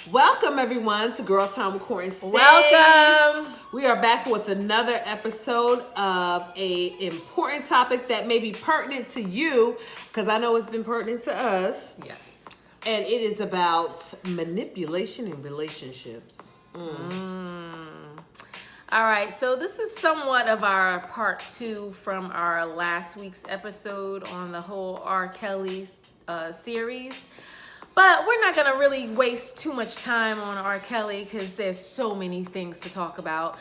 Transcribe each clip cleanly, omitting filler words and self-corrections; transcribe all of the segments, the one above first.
Welcome everyone to Girl Time with Court Stace. Welcome. We are back with another episode of a important topic that may be pertinent to you, because I know it's been pertinent to us. Yes. And it is about manipulation in relationships. All right, so this is somewhat of our part 2 from our last week's episode on the whole R. Kelly series. But we're not going to really waste too much time on R. Kelly because there's so many things to talk about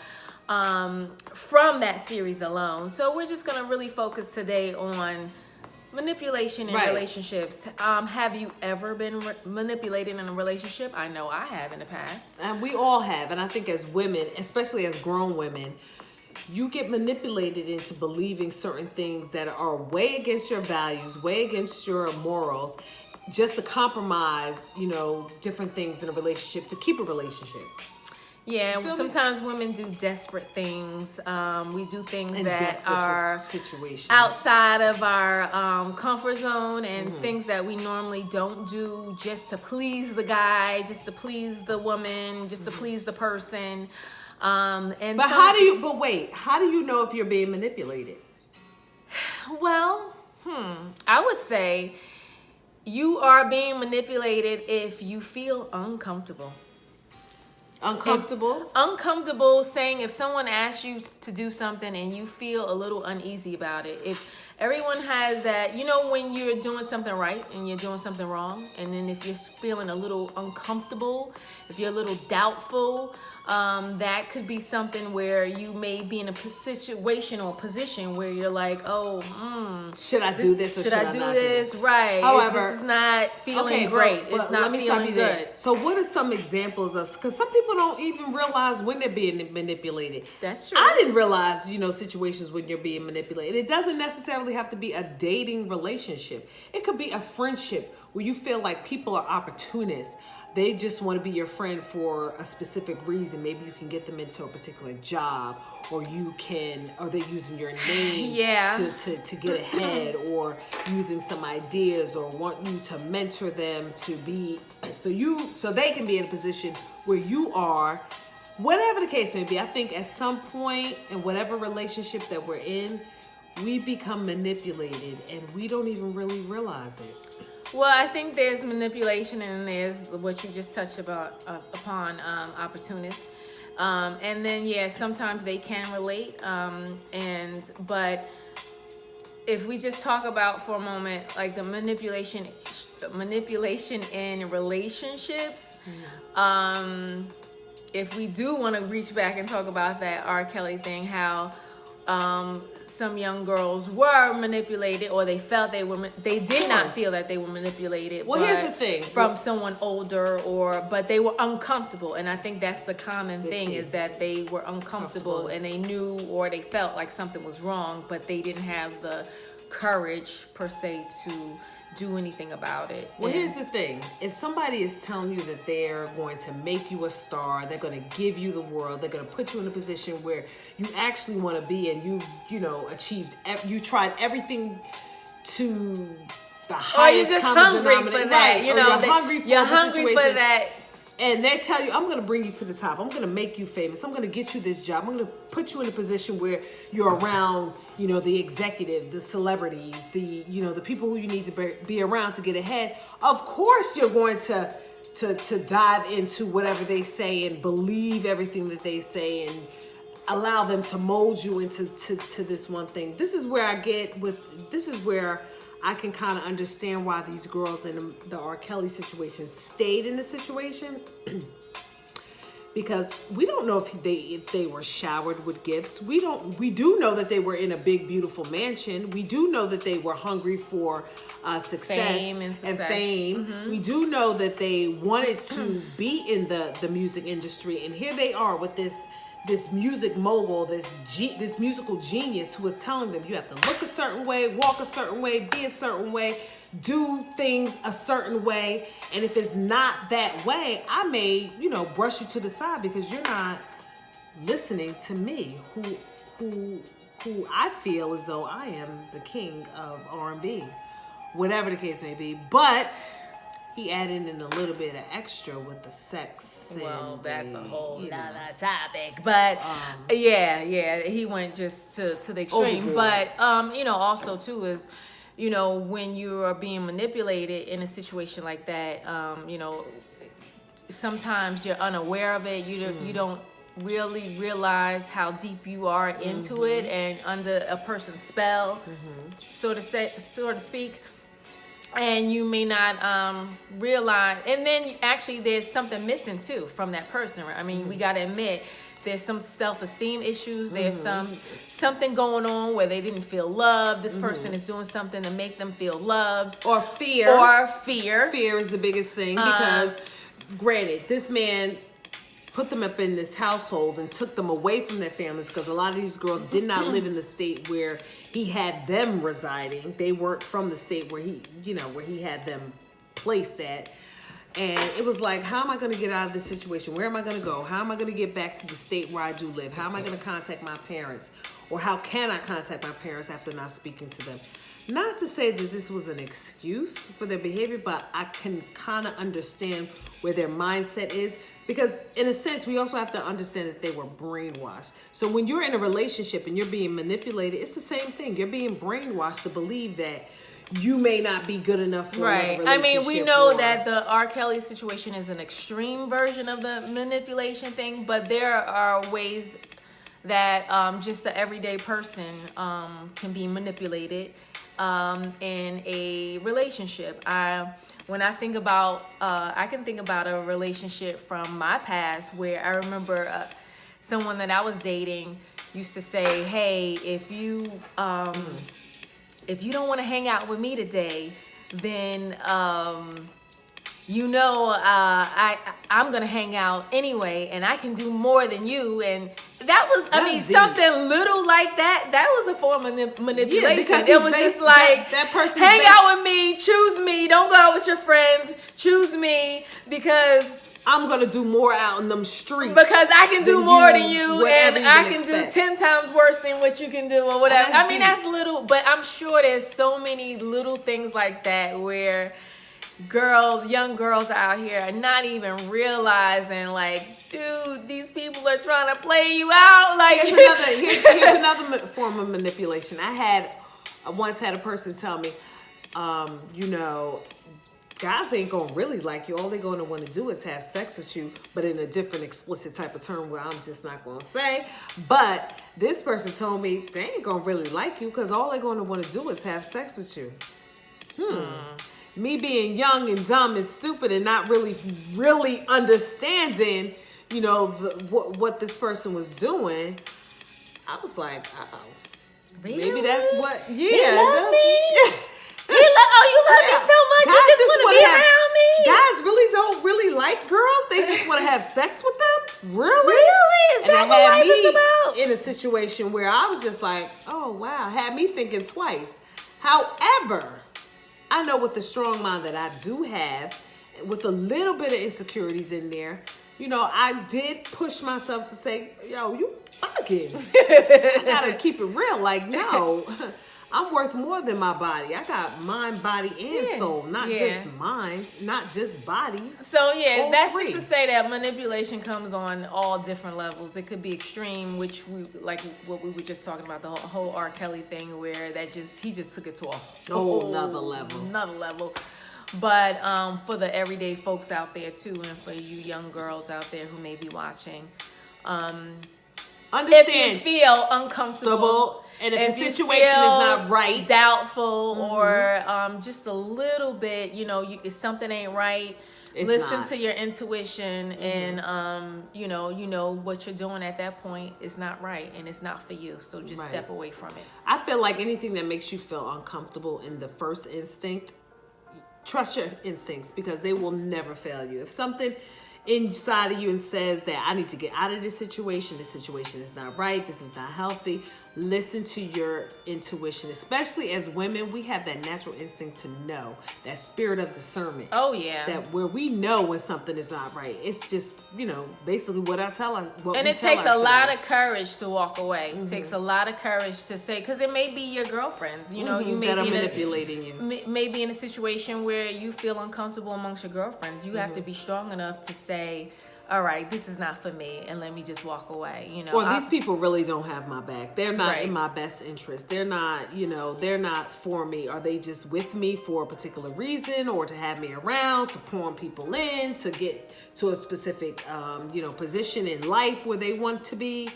from that series alone. So we're just going to really focus today on manipulation in relationships. Have you ever been manipulated in a relationship? I know I have in the past. And we all have. And I think as women, especially as grown women, you get manipulated into believing certain things that are way against your values, way against your morals, just to compromise, different things in a relationship to keep a relationship. Yeah, sometimes women do desperate things. We do things that are outside of our comfort zone and things that we normally don't do just to please the guy, just to please the woman, just to please the person. How do you know if you're being manipulated? Well, I would say you are being manipulated if you feel uncomfortable. Uncomfortable saying if someone asks you to do something and you feel a little uneasy about it. If everyone has that, when you're doing something right and you're doing something wrong, and then if you're feeling a little uncomfortable, if you're a little doubtful, that could be something where you may be in a situation or position where you're like, should I do this or should I do this? Right. However, this is not feeling great. It's not feeling good. So what are some examples of, because some people don't even realize when they're being manipulated. That's true. I didn't realize, situations when you're being manipulated. It doesn't necessarily have to be a dating relationship. It could be a friendship where you feel like people are opportunists. They just want to be your friend for a specific reason. Maybe you can get them into a particular job, or they're using your name to get ahead, or using some ideas, or want you to mentor them to be, so they can be in a position where you are. Whatever the case may be, I think at some point in whatever relationship that we're in, we become manipulated and we don't even really realize it. Well, I think there's manipulation and there's what you just touched upon opportunists. And then, sometimes they can relate. But if we just talk about for a moment, like the manipulation in relationships, if we do want to reach back and talk about that R. Kelly thing, how some young girls were manipulated, or they felt they did not feel that they were manipulated. Well, here's the thing. From someone older, but they were uncomfortable. And I think that's the common thing, is that they were uncomfortable and they knew, or they felt like something was wrong, but they didn't have the courage per se to do anything about it. Well, here's the thing. If somebody is telling you that they're going to make you a star, they're going to give you the world, they're going to put you in a position where you actually want to be, and you've, achieved, you tried everything to the highest common denominator. Or you're just hungry for that. You're hungry for that. And they tell you, I'm going to bring you to the top. I'm going to make you famous. I'm going to get you this job. I'm going to put you in a position where you're around, the executive, the celebrities, the people who you need to be around to get ahead. Of course, you're going to dive into whatever they say and believe everything that they say and allow them to mold you into this one thing. This is where I can kind of understand why these girls in the R. Kelly situation stayed in the situation. Because we don't know if they were showered with gifts. We do know that they were in a big, beautiful mansion. We do know that they were hungry for success and fame. Mm-hmm. We do know that they wanted to be in the music industry. And here they are with this music mogul, this musical genius who was telling them, you have to look a certain way, walk a certain way, be a certain way, do things a certain way. And if it's not that way, I may, brush you to the side because you're not listening to me, who I feel as though I am the king of R&B, whatever the case may be. But he added in a little bit of extra with the sex. Well, and that's a whole you know. nother topic. But yeah, he went just to the extreme. Overboard. But you know, also too is, you know, when you are being manipulated in a situation like that, you know, sometimes you're unaware of it. You don't really realize how deep you are into it and under a person's spell, so to speak. And you may not realize, and then actually there's something missing too from that person. I mean, we got to admit, there's some self-esteem issues. There's something going on where they didn't feel loved. This person is doing something to make them feel loved. Or fear. Fear is the biggest thing, because granted, this man put them up in this household and took them away from their families, because a lot of these girls did not live in the state where he had them residing. They weren't from the state where he had them placed at. And it was like, how am I going to get out of this situation? Where am I going to go? How am I going to get back to the state where I do live? How am I going to contact my parents? Or how can I contact my parents after not speaking to them? Not to say that this was an excuse for their behavior, but I can kind of understand where their mindset is. Because in a sense, we also have to understand that they were brainwashed. So when you're in a relationship and you're being manipulated, it's the same thing. You're being brainwashed to believe that you may not be good enough for another relationship. I mean, we know that the R. Kelly situation is an extreme version of the manipulation thing, but there are ways that just the everyday person can be manipulated in a relationship. When I think about, I can think about a relationship from my past where I remember someone that I was dating used to say, "Hey, if you don't want to hang out with me today, then I'm gonna hang out anyway, and I can do more than you." And that was, something little like that. That was a form of manipulation. Yeah, because it was just like, that person hang out with me, choose me, don't go out with your friends, choose me because I'm gonna do more out in them streets. Because I can do more than you, and I can do 10 times worse than what you can do, or whatever. I mean, that's little, but I'm sure there's so many little things like that where young girls out here are not even realizing, like, dude, these people are trying to play you out. Like, here's another form of manipulation. I once had a person tell me, guys ain't gonna really like you. All they're gonna want to do is have sex with you, but in a different explicit type of term where I'm just not gonna say. But this person told me they ain't gonna really like you because all they're gonna want to do is have sex with you. Me being young and dumb and stupid and not really understanding, what this person was doing, I was like, uh-oh. Really? Maybe that's what, yeah. You love me? You love me so much, guys you just want to be around me? Guys don't really like girls. They just want to have sex with them? Really? Is that what life is about? In a situation where I was just like, oh, wow. Had me thinking twice. However, I know with the strong mind that I do have, with a little bit of insecurities in there, I did push myself to say, yo, you bugging. I gotta keep it real. Like, no, I'm worth more than my body. I got mind, body, and soul, not just mind, not just body. So that's just to say that manipulation comes on all different levels. It could be extreme, which we like what we were just talking about, the whole R. Kelly thing, where he just took it to a whole another level. But for the everyday folks out there too, and for you young girls out there who may be watching, understand if you feel uncomfortable. And if the situation is not right, doubtful, or just a little bit, if something ain't right, listen to your intuition, and you know what you're doing at that point is not right, and it's not for you. So just step away from it. I feel like anything that makes you feel uncomfortable in the first instinct, trust your instincts, because they will never fail you. If something inside of you and says that I need to get out of this situation is not right, this is not healthy, listen to your intuition. Especially as women, we have that natural instinct to know, that spirit of discernment. Oh yeah. That where we know when something is not right. It's just, basically what I tell us. And it takes a lot of courage to walk away. It takes a lot of courage to say, because it may be your girlfriends. You may that are be manipulating you. Maybe in a situation where you feel uncomfortable amongst your girlfriends. You have to be strong enough to say, all right, this is not for me, and let me just walk away. Well, these people really don't have my back. They're not in my best interest. They're not, they're not for me. Are they just with me for a particular reason, or to have me around, to pawn people in, to get to a specific, position in life where they want to be?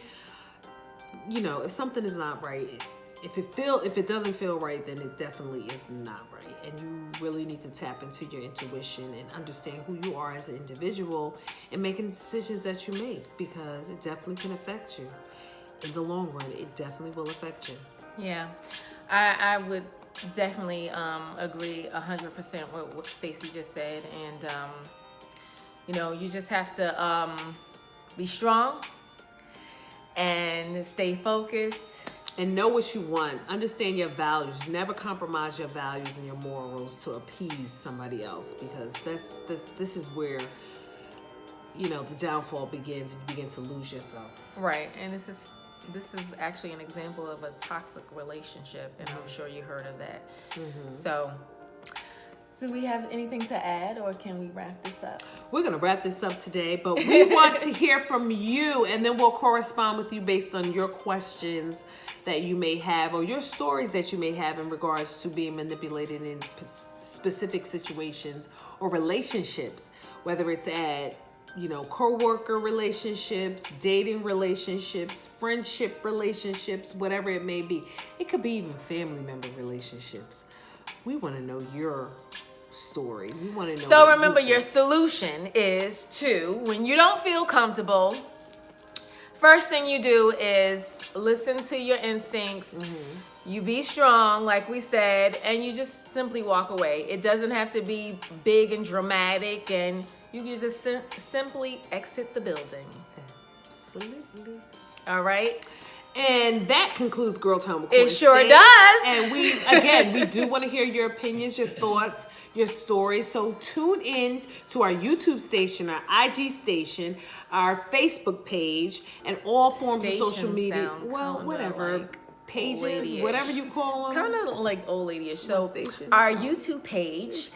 If something is not right, if it doesn't feel right, then it definitely is not right. And you really need to tap into your intuition and understand who you are as an individual and making decisions that you make, because it definitely can affect you. In the long run, it definitely will affect you. Yeah, I would definitely agree 100% with what Stacey just said. And, you just have to be strong and stay focused. And know what you want. Understand your values. Never compromise your values and your morals to appease somebody else, because this is where, the downfall begins, and you begin to lose yourself. Right. And this is actually an example of a toxic relationship, and I'm sure you heard of that. So, do we have anything to add, or can we wrap this up? We're going to wrap this up today, but we want to hear from you, and then we'll correspond with you based on your questions that you may have, or your stories that you may have in regards to being manipulated in specific situations or relationships, whether it's at, co-worker relationships, dating relationships, friendship relationships, whatever it may be. It could be even family member relationships. We want to know your story. We want to know. So remember, your solution is to, when you don't feel comfortable, first thing you do is listen to your instincts. You be strong, like we said, and you just simply walk away. It doesn't have to be big and dramatic, and you can just simply exit the building. Absolutely. All right. And that concludes Girl Time with Court It sure Stace. does. And we do want to hear your opinions, your thoughts, your stories. So tune in to our YouTube station, our IG station, our Facebook page, and all forms of social media. Well, whatever. Like pages, whatever you call them. Kind of like old lady-ish. So Station. Our YouTube page.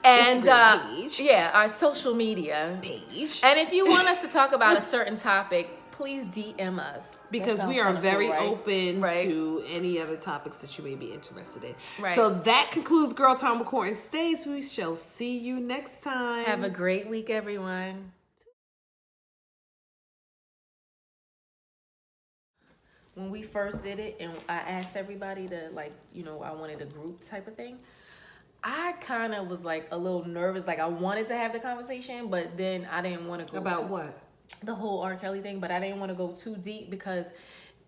And our social media page. And if you want us to talk about a certain topic, please DM us. Because we are very open to any other topics that you may be interested in. Right. So that concludes Girl Time with Court Stace. We shall see you next time. Have a great week, everyone. When we first did it, and I asked everybody to, I wanted a group type of thing, I kind of was like a little nervous. Like, I wanted to have the conversation, but then I didn't want to go about what? The whole R. Kelly thing, but I didn't want to go too deep, because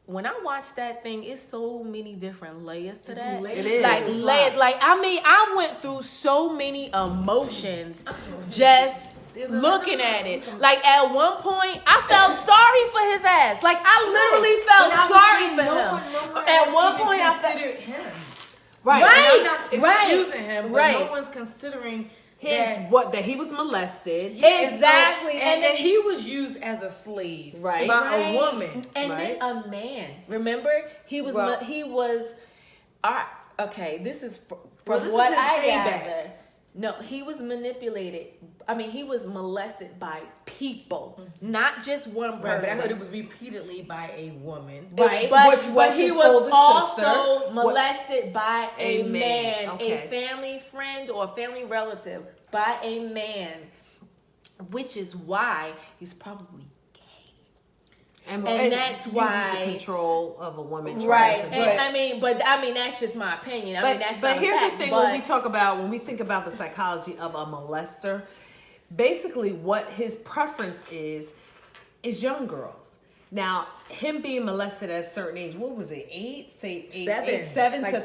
when I watched that thing, it's so many different layers to that. It is. Layers. I went through so many emotions just looking at it. Like, at one point, I felt sorry for his ass. Like, I literally felt sorry for him. At one point, I considered him. Right. And I'm not excusing him, but no one's considering that he was molested. Exactly. And then he was used as a slave by a woman. And then a man. Remember? He was this is from what I gather. No, he was manipulated. I mean, he was molested by people, not just one person. Right, but I heard it was repeatedly by a woman. Right, but he was also molested by a man, a family friend or family relative, by a man, which is why he's probably gay. And that's why the control of a woman, right? And but that's just my opinion. But here's the thing: when we think about the psychology of a molester, basically what his preference is young girls. Now, him being molested at a certain age, what was it? 7 to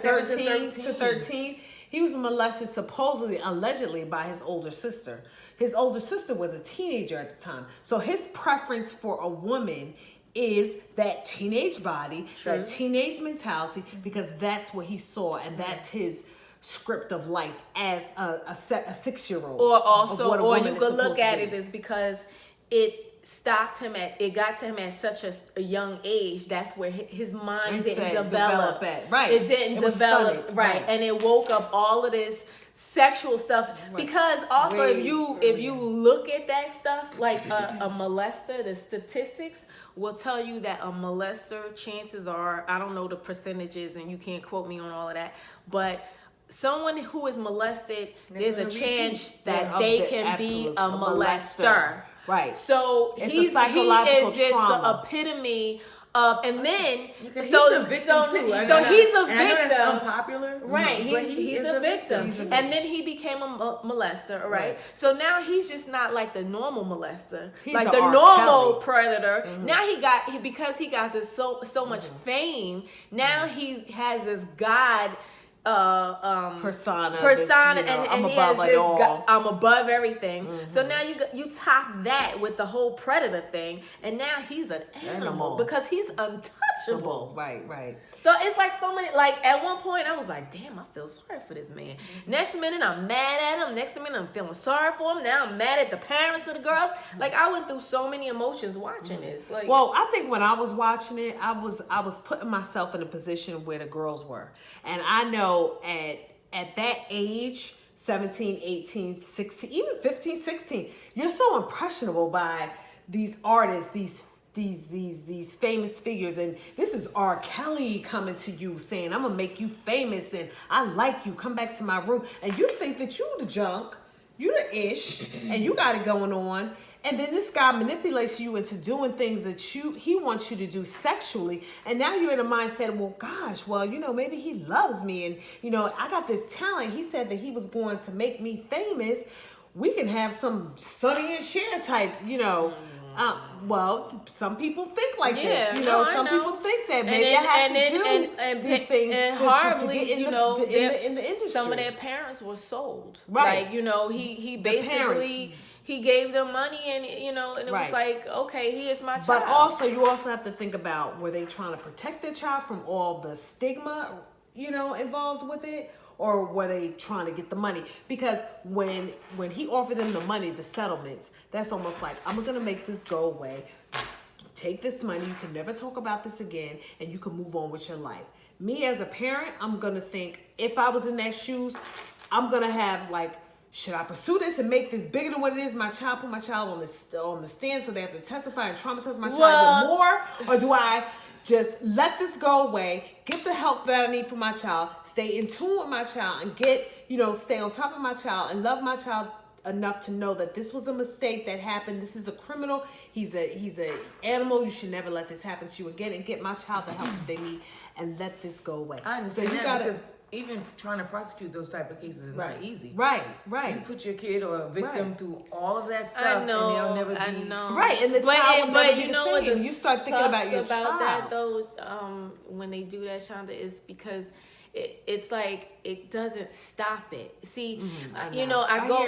13. He was molested supposedly, allegedly, by his older sister. His older sister was a teenager at the time. So his preference for a woman is that teenage body, that teenage mentality, because that's what he saw, and that's his script of life as a 6-year-old. Or also, or you could look at it as because it got to him at such a young age. That's where his mind didn't develop. Right. It didn't develop. Right. And it woke up all of this sexual stuff. Because also if you look at that stuff, like a molester, the statistics will tell you that a molester, chances are, I don't know the percentages and you can't quote me on all of that, but someone who is molested, there's a chance that they can be a molester. Right. So he is just the epitome of, and then he's a victim too. So he's a victim. I know that's unpopular, right? He's a victim, and then he became a molester. Right. So now he's just not like the normal molester, like the normal predator. Now because he got this so much fame. Now he has this God persona, and I'm above it all. I'm above everything. So now you top that with the whole predator thing, and now he's an animal because he's untouchable. Right. So it's like so many. Like at one point, I was like, "Damn, I feel sorry for this man." Next minute, I'm mad at him. Next minute, I'm feeling sorry for him. Now I'm mad at the parents of the girls. Like I went through so many emotions watching this. Like, well, I think when I was watching it, I was putting myself in a position where the girls were, and I know at that age, 17, 18, 16, even 15, 16, you're so impressionable by these artists, these famous figures, and this is R. Kelly coming to you saying, I'm gonna make you famous and I like you, come back to my room, and you think that you the junk, you the ish, and you got it going on. And then this guy manipulates you into doing things that he wants you to do sexually. And now you're in a mindset, well, gosh, well, maybe he loves me. And, I got this talent. He said that he was going to make me famous. We can have some Sonny and Cher type, well, some people think like this. Some people think that maybe I have to do these things and to horribly, get in the industry. Some of their parents were sold. Right. Like, he basically... He gave them money and it was like, okay, here's my child. But also, you also have to think about, were they trying to protect their child from all the stigma, involved with it? Or were they trying to get the money? Because when he offered them the money, the settlements, that's almost like, I'm going to make this go away. Take this money. You can never talk about this again. And you can move on with your life. Me as a parent, I'm going to think, if I was in their shoes, I'm going to have like, should I pursue this and make this bigger than what it is? Put my child on the stand so they have to testify and traumatize my child even more? Or do I just let this go away, get the help that I need for my child, stay in tune with my child, and stay on top of my child and love my child enough to know that this was a mistake that happened. This is a criminal. He's an animal. You should never let this happen to you again, and get my child the help that they need and let this go away. I understand because even trying to prosecute those type of cases is not easy. Right. You put your kid or a victim through all of that stuff, and they'll never be. I know. Right, and the child will never be the same. And you start thinking about your child. That though, when they do that, Shonda, is because it's like it doesn't stop it. See, I go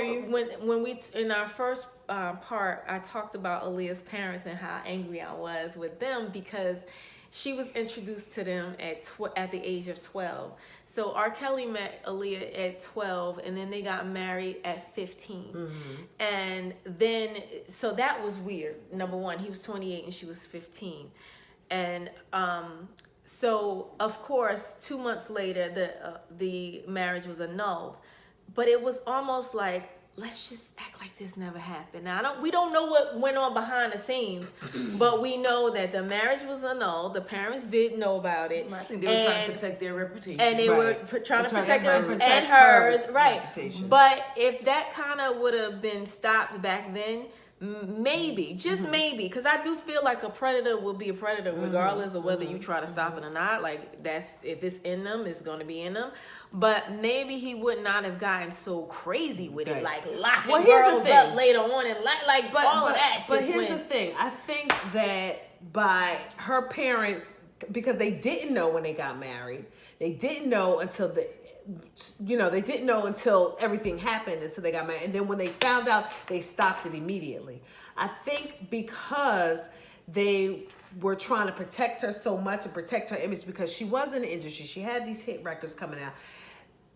when we in our first part, I talked about Aaliyah's parents and how angry I was with them because she was introduced to them at the age of 12. So R. Kelly met Aaliyah at 12, and then they got married at 15. And then, so that was weird. Number one, he was 28 and she was 15. And so, of course, 2 months later, the marriage was annulled. But it was almost like, let's just act like this never happened. Now, we don't know what went on behind the scenes, but we know that the marriage was annulled. The parents did know about it. I think they were trying to protect their reputation. And they were trying to protect her and hers. Right. Reputation. But if that kind of would have been stopped back then, maybe, just maybe, because I do feel like a predator will be a predator regardless of whether you try to stop it or not. Like, that's, if it's in them, it's going to be in them. But maybe he would not have gotten so crazy with it, like locking girls up later on and all of that. But here's the thing. I think that by her parents, because they didn't know when they got married, they didn't know until they didn't know until everything happened, until they got married. And then when they found out, they stopped it immediately. I think because they were trying to protect her so much and protect her image because she was in the industry. She had these hit records coming out.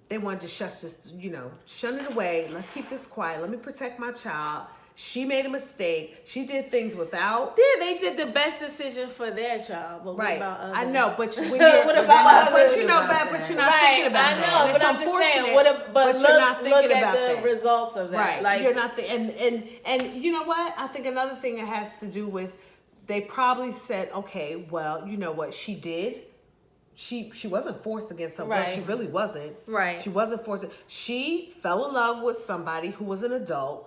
They wanted to shun it away. Let's keep this quiet. Let me protect my child. She made a mistake. She did things without. Yeah, they did the best decision for their child. But what about others? I know, but when you're, what about but you're not thinking about that. I know, but I'm just saying. But you're not thinking about the results of that. Right. Like, you're not and you know what? I think another thing it has to do with they probably said, okay, well, you know what she did. She wasn't forced against somebody. Right. She really wasn't. Right. She wasn't forced. She fell in love with somebody who was an adult.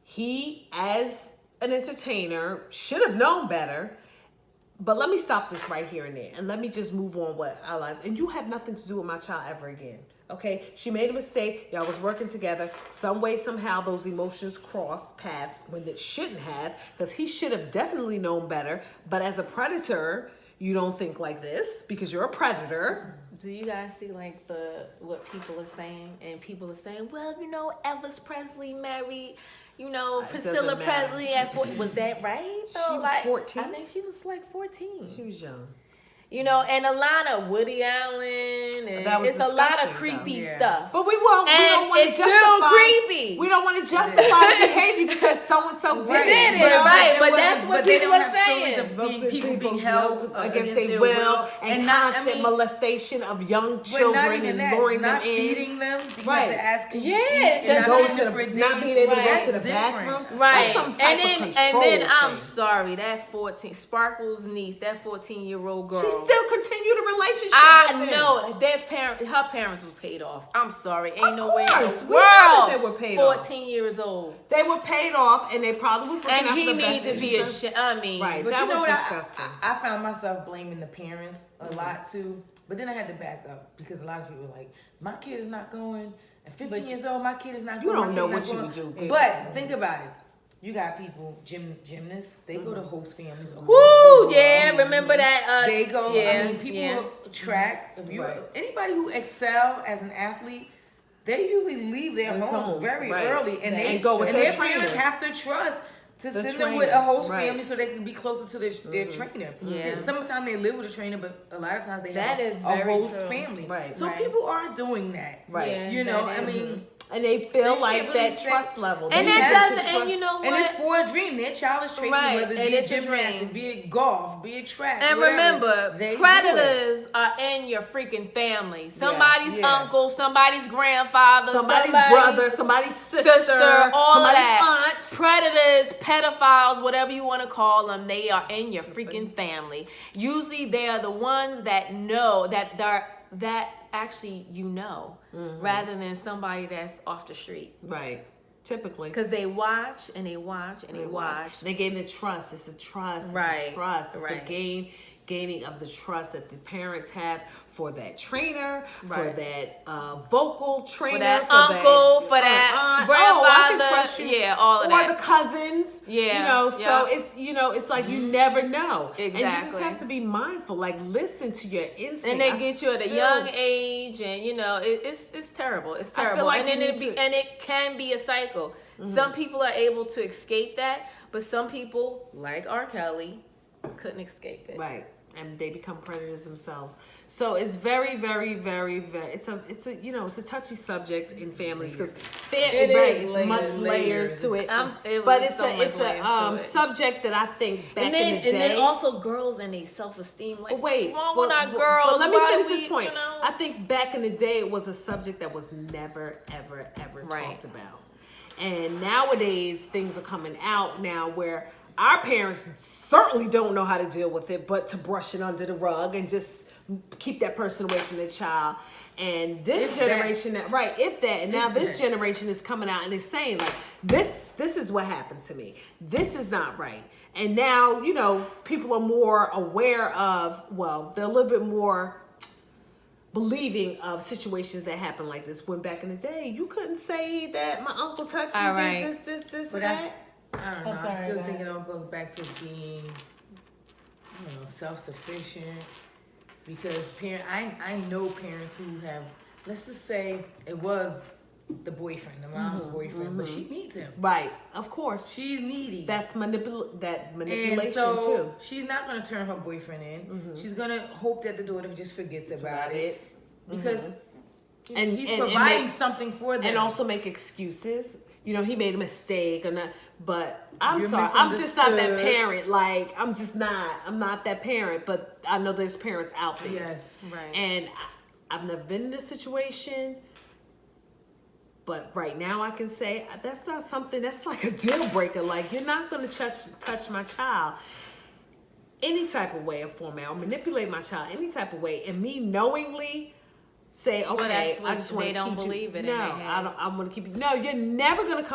He, as an entertainer, should have known better. But let me stop this right here and there. And let me just move on what our lives. And you have nothing to do with my child ever again. Okay? She made a mistake. Y'all was working together. Some way, somehow, those emotions crossed paths when it shouldn't have. Because he should have definitely known better. But as a predator, you don't think like this because you're a predator. Do you guys see like what people are saying? And people are saying, well, Elvis Presley married, Priscilla Presley at 40. Was that right? She was 14. I think she was like 14. She was young. And a lot of Woody Allen, and it's a lot of creepy stuff. But we don't want to justify. Still creepy. We don't want to justify the behavior because so and so did it. Right? But that's what people are saying. People being held against their will and constant molestation of young children and luring them in. Not feeding them. Right. You have to ask them. Not being able to go to the bathroom. Right. That's some type of control and then thing. I'm sorry, that 14 Sparkle's niece, that 14-year-old girl. She still continued the relationship. I know her parents were paid off. I'm sorry, ain't no way in the world they were paid 14 years old. They were paid off, and they probably was looking after the best. And he needed to be ashamed. I mean, right? But that was disgusting. I found myself blaming the parents a lot too, but then I had to back up because a lot of people were like, "My kid is not going." At 15 years old, my kid is not going. You don't know what you would do. But think about it. You got people, gymnasts, they go to host families. Woo, yeah, remember that? They go, people track. If you anybody who excel as an athlete, they usually leave their homes very early. And they go with their parents have to trust to send them with a host family so they can be closer to their trainer. Yeah. Sometimes they live with a trainer, but a lot of times they have a host family. Right. So people are doing that. Right. Yeah, and they feel like that trust level. And that doesn't, and you know what? And it's for a dream. Their child is chasing whether it be a gymnastics, be it golf, be it track. And remember, predators are in your freaking family. Somebody's uncle, somebody's grandfather, somebody's brother, somebody's sister, all somebody's that. aunt. Predators, pedophiles, whatever you want to call them, they are in your freaking family. Usually they are the ones that know that actually rather than somebody that's off the street. Right. Typically. Because they watch and they watch and they watch. They gain the trust. It's the trust. Right. It's the trust. It's the gaining of the trust that the parents have for that trainer, for that vocal trainer, for that uncle, for that aunt. grandfather. I can trust you. Yeah, all of that. Or the cousins. Yeah. So it's like you never know. Exactly. And you just have to be mindful. Like, listen to your instinct. And they get you at a young age, and it's terrible. It's terrible. Like and it can be a cycle. Mm-hmm. Some people are able to escape that, but some people, like R. Kelly, couldn't escape it. Right. And they become predators themselves. So it's very, very, very, very. It's a touchy subject in families because it's much layers to it. But it's a subject that I think back in the day. And then also girls and their self-esteem. Like, what's wrong with our girls? But let me finish this point. I think back in the day it was a subject that was never, ever, ever talked about. And nowadays things are coming out now where our parents certainly don't know how to deal with it, but to brush it under the rug and just keep that person away from the child. And this generation, this generation is coming out and is saying like, this is what happened to me. This is not right. And now, people are more aware of, they're a little bit more believing of situations that happen like this. When back in the day, you couldn't say that my uncle touched me, did this, and that. I don't know. I still think it all goes back to being, self-sufficient. Because I know parents who have, let's just say it was the boyfriend, the mom's boyfriend, but she needs him. Right, of course. She's needy. That's manipulation and so too. She's not going to turn her boyfriend in. She's going to hope that the daughter just forgets about it. Because he's providing something for them. And also make excuses. You know, he made a mistake, but I'm sorry. I'm just not that parent. Like, I'm not that parent, but I know there's parents out there. Yes. Right. And I've never been in this situation, but right now I can say that's not something that's like a deal breaker. Like, you're not going to touch my child any type of way or format or manipulate my child any type of way. And me knowingly say, okay, I just want to keep you. They don't believe it. No, I'm going to keep you. No, you're never going to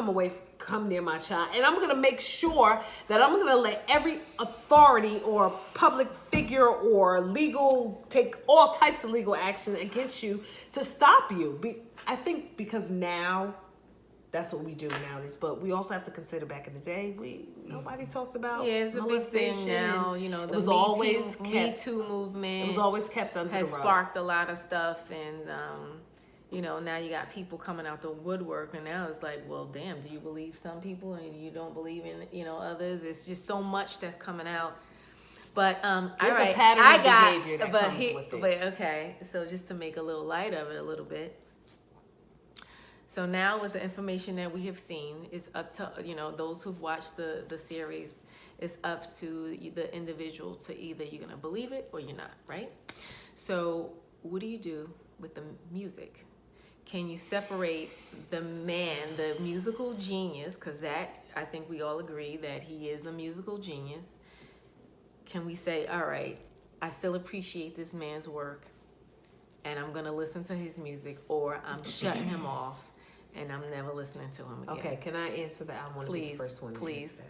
come near my child. And I'm going to make sure that I'm going to let every authority or public figure or take all types of legal action against you to stop you. I think because now that's what we do nowadays. But we also have to consider back in the day, nobody talked about it's a big thing now. You know, the Me Too movement. It was always kept under the rug. Has sparked a lot of stuff, and you know, now you got people coming out the woodwork, and now it's like, well, damn, do you believe some people and you don't believe in others? It's just so much that's coming out. But there's a pattern of behavior that comes with it. But okay, so just to make a little light of it a little bit. So now with the information that we have seen, it's up to, those who've watched the series, it's up to the individual to either you're going to believe it or you're not, right? So what do you do with the music? Can you separate the man, the musical genius, because that, I think we all agree that he is a musical genius. Can we say, all right, I still appreciate this man's work and I'm going to listen to his music, or I'm shutting him off and I'm never listening to him again? Okay, can I answer that? I want to be the first one to answer that.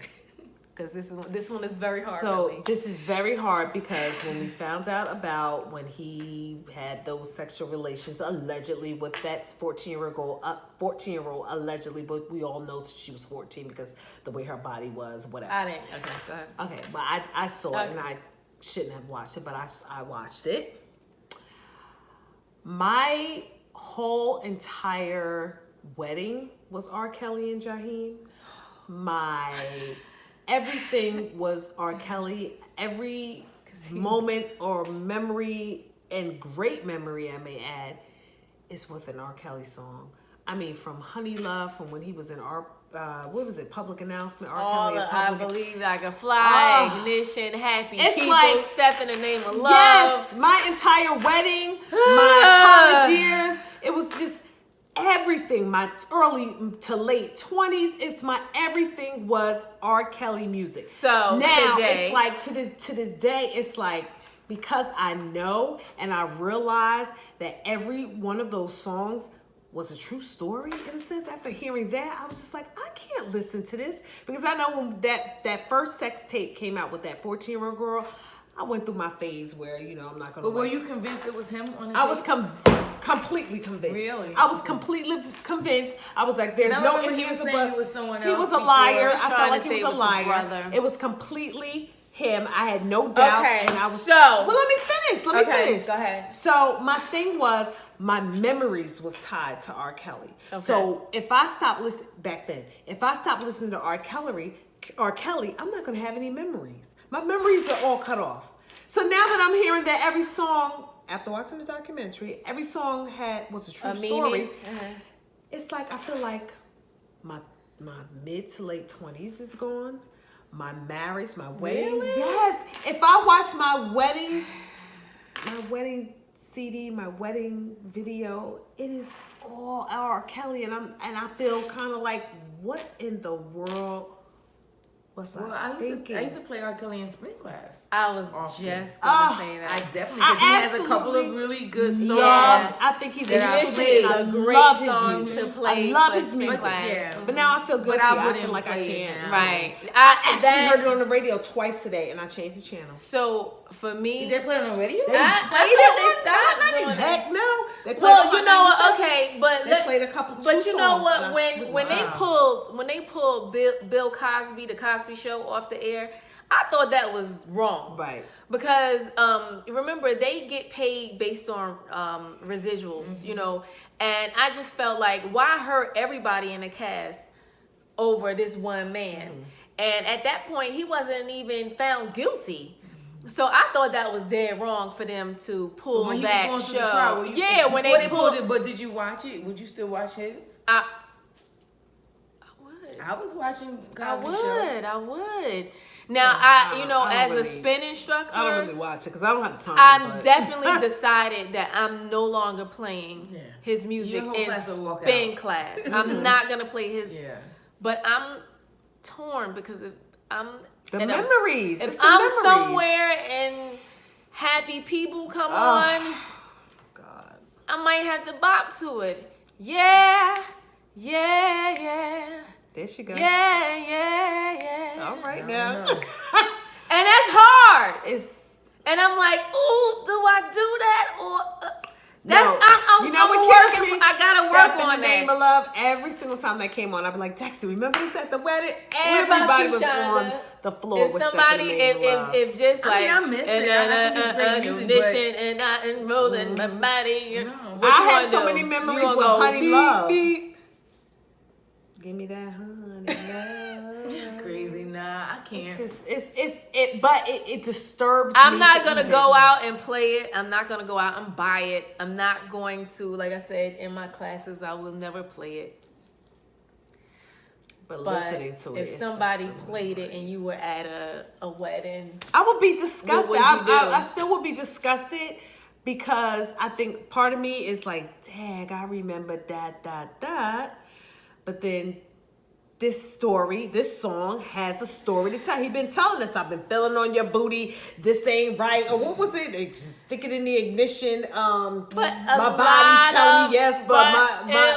Because this one is very hard. So this is very hard because when we found out about when he had those sexual relations allegedly with that 14-year-old allegedly, but we all know she was 14 because the way her body was, whatever. I didn't. Okay, go ahead. Okay, but I saw it and I shouldn't have watched it, but I watched it. My whole entire wedding was R. Kelly and Jaheim. Everything was R. Kelly. Every moment or memory, and great memory I may add, is with an R. Kelly song. I mean, from Honey Love, from when he was in Public Announcement, R. Kelly. I Believe I Can Fly, Ignition, Happy People, like, Step in the Name of Love. Yes, my entire wedding, my college years, it was just everything. My early to late 20s, everything was R. Kelly music. So now today, it's like to this day, it's like, because I know and I realize that every one of those songs was a true story in a sense. After hearing that, I was just like, I can't listen to this, because I know when that first sex tape came out with that 14-year-old girl, I went through my phase where, I'm not going to. But were you convinced it was him on the tape? I was completely convinced. Really? I was completely convinced. I was like, there's no if he was saying he was someone else. He was a liar. I felt like he was a liar. It was completely him. I had no doubt. Okay. And I was well, let me finish. Let me finish. Go ahead. So my thing was, my memories was tied to R. Kelly. Okay. So if I stopped listening back then, if I stopped listening to R. Kelly, I'm not going to have any memories. My memories are all cut off. So now that I'm hearing that every song, after watching the documentary, every song was a true story. It's like, I feel like my mid to late 20s is gone. My marriage, my wedding. Really? Yes. If I watch my wedding CD, my wedding video, it is all R. Kelly, and I feel kind of like, what in the world was I thinking? I used to play R. Kelly in spring class. I was just gonna say that. I definitely, because he has a couple of really good songs. Yes, I think he's a great song to play. I love his music. But now I feel guilty. I feel like I can't. Right. I actually heard it on the radio twice today, and I changed the channel. So for me, did they play it on the radio? They stopped doing that. Heck no. Well, you know what? Okay, but they played a couple. But you know what? When they pulled Bill Cosby, the Cosby Show, off the air, I thought that was wrong. Right. Because remember, they get paid based on residuals, you know, and I just felt like, why hurt everybody in the cast over this one man? And at that point, he wasn't even found guilty. So I thought that was dead wrong for them to pull when that he was going show. To the trial, yeah, when they pulled it. But did you watch it? Would you still watch his? I would. I was watching Cosby Show. I would. Now, as a spin instructor, I don't really watch it because I don't have the time. I've definitely decided that I'm no longer playing his music in spin class. I'm not gonna play his. Yeah. But I'm torn because if I'm memories. If I'm somewhere and Happy People come on, God, I might have to bop to it. Yeah. There she goes. Yeah. All right now. And that's hard. And I'm like, ooh, do I do that or? I gotta work on the Name of Love. Every single time that came on, I'd be like, Dexter, remember this at the wedding? Everybody was on the floor. If somebody, if just like, I miss it. I think it's great music, and not enrolling my body. I have so many memories with Honey Love. Beep. Give me that honey love. Crazy, nah, I can't. It disturbs me. I'm not gonna go out and play it. I'm not gonna go out and buy it. I'm not going to, like I said in my classes, I will never play it. But listening to it, if somebody played it and you were at a wedding, I would be disgusted. I still would be disgusted because I think part of me is like, dang, I remember that. But then this song has a story to tell. He's been telling us, I've been feeling on your booty. This ain't right. Or what was it? Stick it in the ignition. My body's telling me yes, but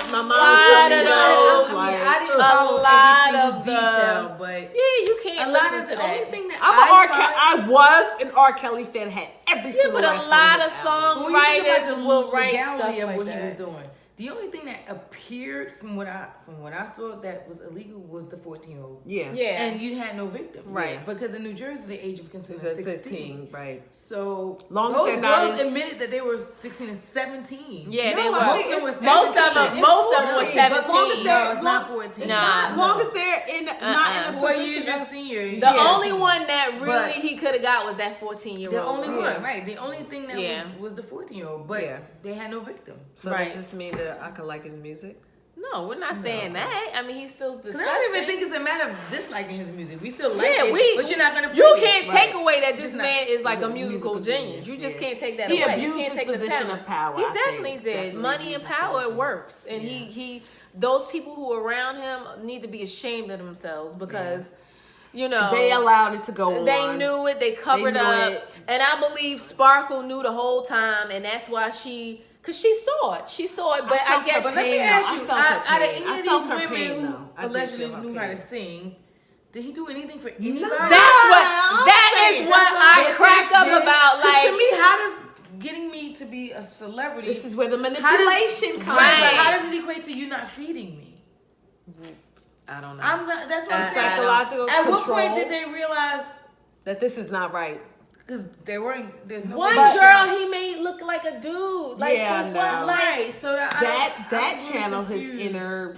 my mind's telling me no. I didn't follow every single detail, but you can't. A lot of the only thing that I was an R. Kelly fan. Had every single. But a lot of songwriters will write stuff like what that. he was doing. The only thing that appeared from what I saw that was illegal was the 14-year-old. Yeah. And you had no victim. Right. Yeah. Because in New Jersey, the age of consent is 16. Right. So those girls admitted that they were 16 and 17. Yeah, they were. Most of them were 17. Most of them were 17. No, it's not 14. As long as they're not in a 4 years position your of senior. The only one that really he could have got was that 14-year-old. The only one, right. The only thing that was the 14-year-old. But they had no victim. So does this mean that I could like his music? No, we're not saying that. I mean, he's still disgusting. I don't even think it's a matter of disliking his music. We still like it, but you're not going to You can't take away that this man is like a musical genius. You just can't take that away. He abused his position of power. He definitely did. Money and power, it works. And he those people who are around him need to be ashamed of themselves because... You know, they allowed it to go on. They knew it. They covered up. And I believe Sparkle knew the whole time, and that's why because she saw it. She saw it, but I guess. But let me ask you: out of any of these women who allegedly knew how to sing, did he do anything for anybody? That is what I crack up about. Like, to me, how does getting me to be a celebrity? This is where the manipulation comes. Right. How does it equate to you not feeding me? I don't know. That's what I'm saying. Psychological At control. what point did they realize that this is not right? Because they weren't. There's no one girl he made look like a dude. Like, right. So that channel his inner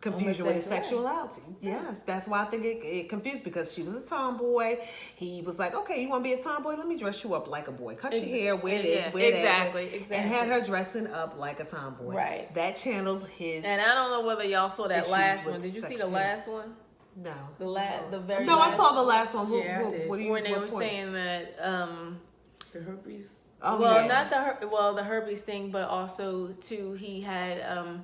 confusion with his sexuality. Yes, that's why I think it confused because she was a tomboy. He was like, okay, you want to be a tomboy? Let me dress you up like a boy. Cut your hair, wear this, wear that. Exactly. And had her dressing up like a tomboy. Right. That channeled his. And I don't know whether y'all saw that last one. Did you see the last one? No. The very No, last I saw the last one. Yeah, I did. When they were saying that the herpes. Not the herpes thing, but also too he had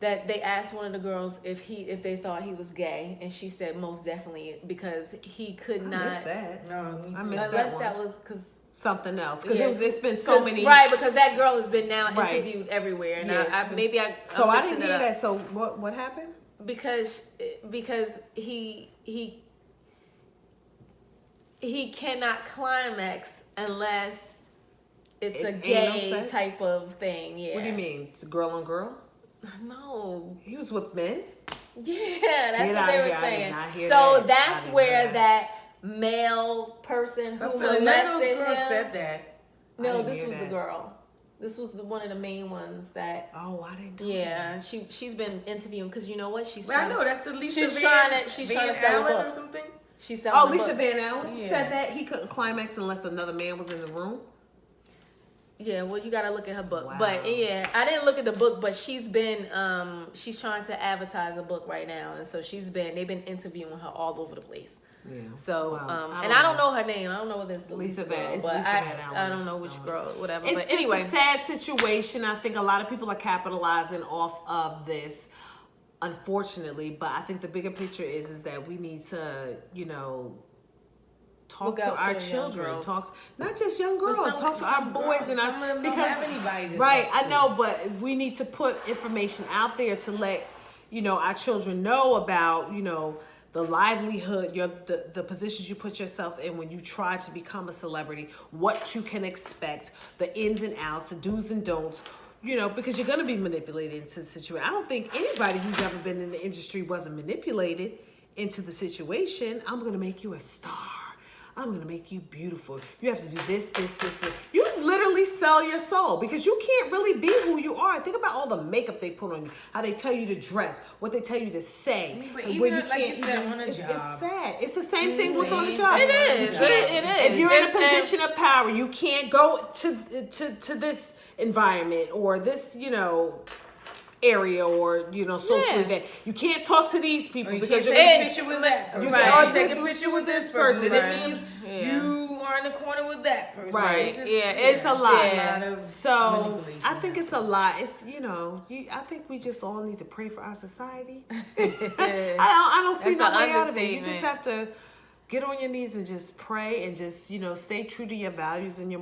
that they asked one of the girls if they thought he was gay, and she said most definitely because he could not. I missed that. No, I missed unless that was because something else because it's been so many because that girl has been now interviewed everywhere, and I didn't hear that. So what happened? Because he cannot climax unless it's a gay type of thing. Yeah. What do you mean? It's girl on girl? No. He was with men? Yeah, that's what they were saying. So that's where that male person who molested none of those girls said that. No, this was the girl. This was one of the main ones that. Oh, I didn't know. Yeah, she's been interviewing because you know what she's. Well, I know that's the Lisa. She's trying to sell a book or something. She's selling. Lisa Van Allen said that he couldn't climax unless another man was in the room. Yeah, well, you gotta look at her book. Wow. But yeah, I didn't look at the book, but she's been she's trying to advertise a book right now, and so they've been interviewing her all over the place. Yeah. So I don't know her name. I don't know whether it's Lisa Van, but I don't know which girl, whatever. It's but anyway, just a sad situation. I think a lot of people are capitalizing off of this, unfortunately. But I think the bigger picture is that we need to, talk to our children, talk not just young girls, talk to our boys and our because don't have anybody to right. talk to. I know, but we need to put information out there to let our children know about the livelihood, the positions you put yourself in when you try to become a celebrity, what you can expect, the ins and outs, the do's and don'ts. Because you're gonna be manipulated into the situation. I don't think anybody who's ever been in the industry wasn't manipulated into the situation. I'm gonna make you a star. I'm going to make you beautiful. You have to do this. You literally sell your soul because you can't really be who you are. Think about all the makeup they put on you, how they tell you to dress, what they tell you to say. But even like you said, on a job. It's sad. It's the same thing with on the job. It is. It is. If you're in a position of power, you can't go to this environment or this, area or social event. You can't talk to these people because you're taking a picture with that person. You can't take a picture with this person. It means you are in the corner with that person. Right. It's a lot. So I think it's a lot. It's I think we just all need to pray for our society. I don't see no way out of it. You just have to get on your knees and just pray and just stay true to your values and your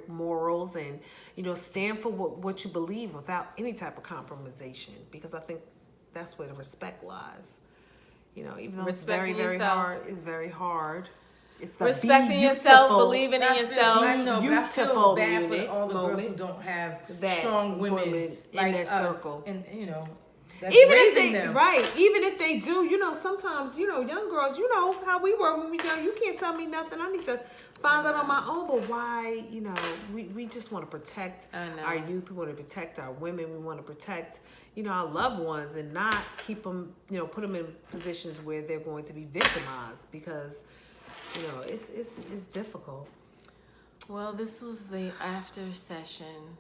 morals and stand for what you believe without any type of compromisation, because I think that's where the respect lies. Even though it's very, very hard, it's very hard. It's the respecting yourself, believing in yourself. I know, but I feel bad for all the girls who don't have strong women like in their circle, and that's even if they them. Even if they do, sometimes young girls, how we were when we young. You can't tell me nothing. I need to find out on my own. But why, we just want to protect our youth. We want to protect our women. We want to protect, our loved ones, and not keep them, put them in positions where they're going to be victimized, because, it's difficult. Well, this was the after session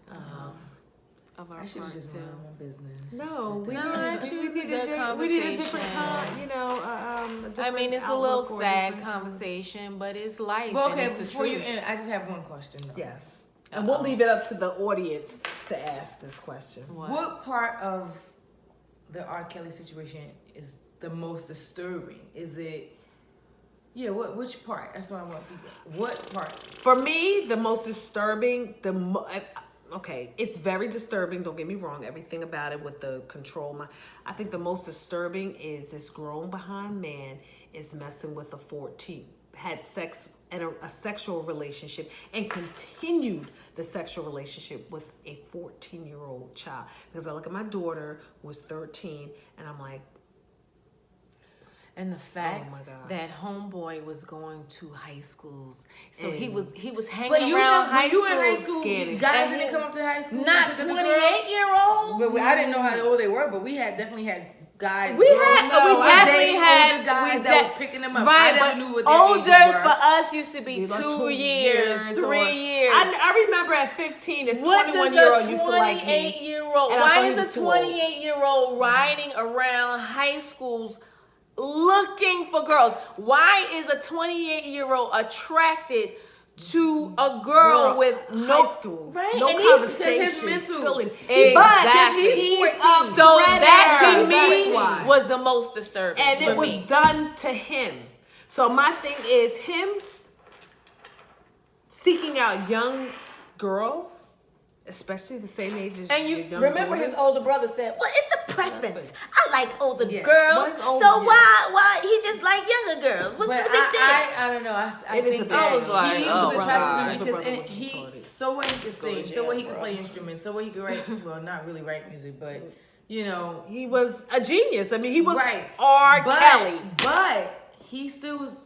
of our I should just mind my own business. No, we need a different it's a little sad conversation, but it's life. Well, okay, before you end, I just have one question though. Yes. And we'll leave it up to the audience to ask this question. What part of the R. Kelly situation is the most disturbing? Is it which part? That's what I want people. What part? For me, the most disturbing, okay, it's very disturbing. Don't get me wrong. Everything about it with the control. I think the most disturbing is this grown behind man is messing with a 14, had sex and a sexual relationship and continued the sexual relationship with a 14-year-old child. Because I look at my daughter who was 13 and I'm like, and the fact that homeboy was going to high schools, so he was hanging around high school. You in high school, guys didn't come up to high school. Not 28-year-olds. But I didn't know how old they were. But we definitely had guys. We definitely had guys that was picking them up. Right, I never knew what their older ages were. For us used to be 2 years, 3 years. I remember at 15, this 21-year-old used to like me. Why is a 28-year-old riding around high schools looking for girls? Why is a 28-year-old attracted to a girl with no school, no conversation, his mental, exactly. But he's 14. So that to me was the most disturbing, and it was done to him. So my thing is him seeking out young girls, especially the same age as and you young remember daughters. His older brother said, "Well, it's a preference. I like older girls, why he just like younger girls? What's the big deal?" I don't know. I think I was like, he was attracted God. because so what he could sing, so what he could play instruments, so what he could write. Well, not really write music, but he was a genius. I mean, he was right. R. Kelly, but he still was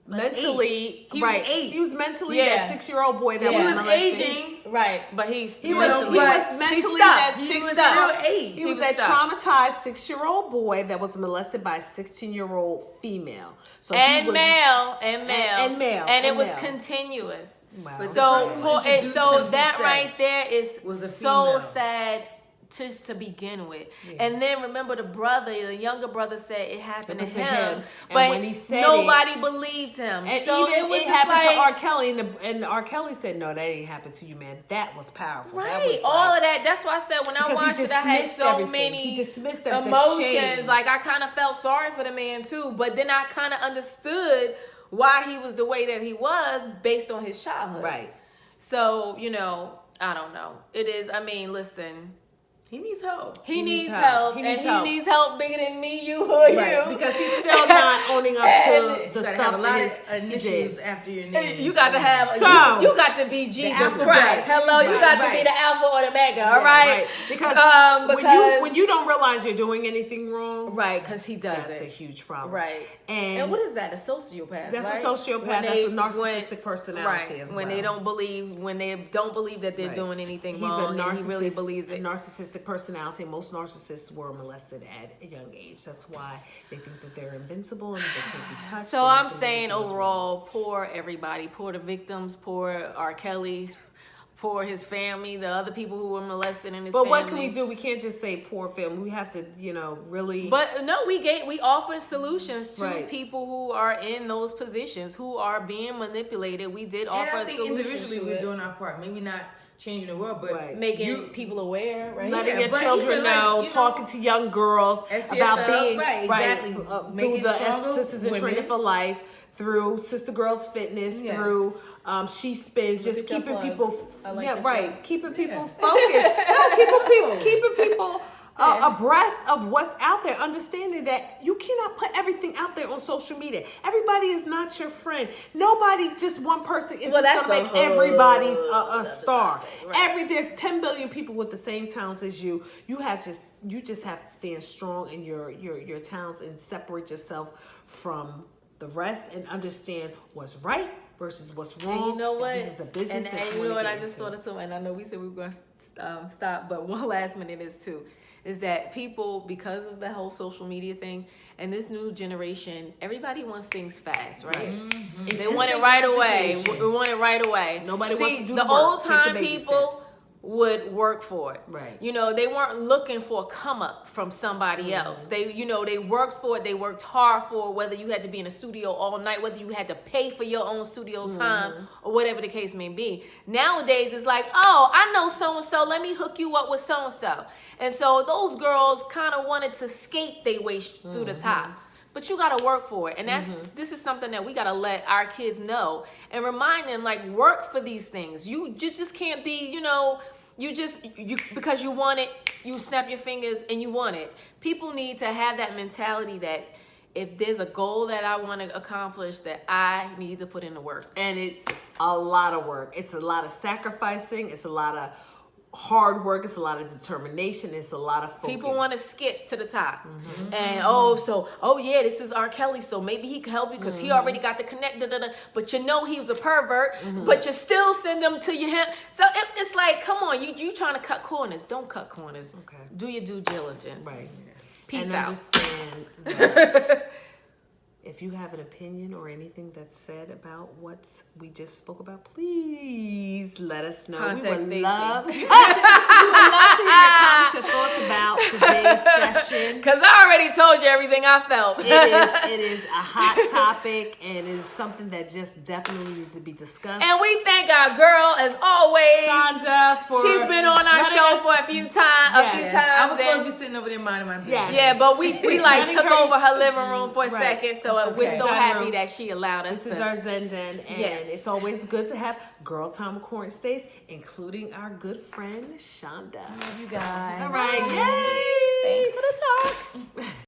mentally, he was 8. He was mentally that 6-year-old boy that was aging, right? But he was mentally that 6-year-old. He was that traumatized 6-year-old boy that was molested by a 16-year-old female. So and male, and it was continuous. Wow. So that right there is so sad. Just to begin with, and then remember the younger brother said it happened to him, but when he said nobody believed him. And so even it happened to R. Kelly, and R. Kelly said, "No, that didn't happen to you, man. That was powerful." Right, that was all of that. That's why I said when I watched it, I had so many emotions. Like I kind of felt sorry for the man too, but then I kind of understood why he was the way that he was based on his childhood. Right. So I don't know. It is. I mean, listen. He needs help. He needs help. He needs help bigger than me, you, or you. Because he's still not owning up to the stuff. Have a lot of initials after your name. You got to have. You got to be Jesus Christ. Hello, you got to be the Alpha or the Omega. All right. Because when you don't realize you're doing anything wrong, right? Because he does. That's a huge problem. Right. And what is that? A sociopath. That's a sociopath. That's a narcissistic personality as well. When they don't believe that they're doing anything wrong, and he really believes it. Narcissistic personality. Most narcissists were molested at a young age. That's why they think that they're invincible and they can't be touched. So I'm saying overall, poor everybody, poor the victims, poor R. Kelly, poor his family, the other people who were molested in his family. But what can we do? We can't just say poor family. We have to, really. But no, we offer solutions to people who are in those positions, who are being manipulated. We did offer a solution. And I think individually we're doing our part. Maybe not changing the world, but making people aware, right? Letting your children know, talking to young girls about being through the Sisters in Training for Life, through Sister Girls Fitness, through She Spins, just keeping people, keeping people focused, keeping people abreast of what's out there, understanding that you cannot put everything out there on social media. Everybody is not your friend. Nobody, just one person is just gonna make everybody a star. Right. There's 10 billion people with the same talents as you. You just have to stand strong in your talents and separate yourself from the rest and understand what's right versus what's wrong. And you know what? This is a business. And you know what? I just thought of something. And I know we said we were going to stop, but one last minute is that people, because of the whole social media thing and this new generation, everybody wants things fast, right? Mm-hmm. They want it right away. We want it right away. Nobody wants to do the old time people would work for it. Right. They weren't looking for a come up from somebody else. They, they worked for it. They worked hard for it, whether you had to be in a studio all night, whether you had to pay for your own studio time or whatever the case may be. Nowadays, it's like, oh, I know so-and-so. Let me hook you up with so-and-so. And so those girls kind of wanted to skate their way through the top. But you got to work for it. And this is something that we got to let our kids know and remind them, like, work for these things. You just can't be, because you want it, you snap your fingers and you want it. People need to have that mentality that if there's a goal that I want to accomplish, that I need to put in the work. And it's a lot of work. It's a lot of sacrificing. It's a lot of hard work. It's a lot of determination. It's a lot of focus. People want to skip to the top. And this is R. Kelly, so maybe he can help you because he already got the connect. But he was a pervert, but you still send them to your him. So it's like, come on, you trying to cut corners. Don't cut corners. Okay. Do your due diligence. Right. Peace out. Understand that if you have an opinion or anything that's said about what we just spoke about, please let us know. Contact we would Stacey. love to hear your comments, your thoughts about today's session. Because I already told you everything I felt. It is a hot topic, and it is something that just definitely needs to be discussed. And we thank our girl, as always, Shonda, she's been on our show for a few times. I was supposed to be sitting over there minding my business. Yeah, but we took over her living room for a second, so we're so happy that she allowed us. This is our Zen Den, and it's always good to have Girl Time with Court Stace, including our good friend Shonda. Love you guys. All right, yay! Thanks for the talk.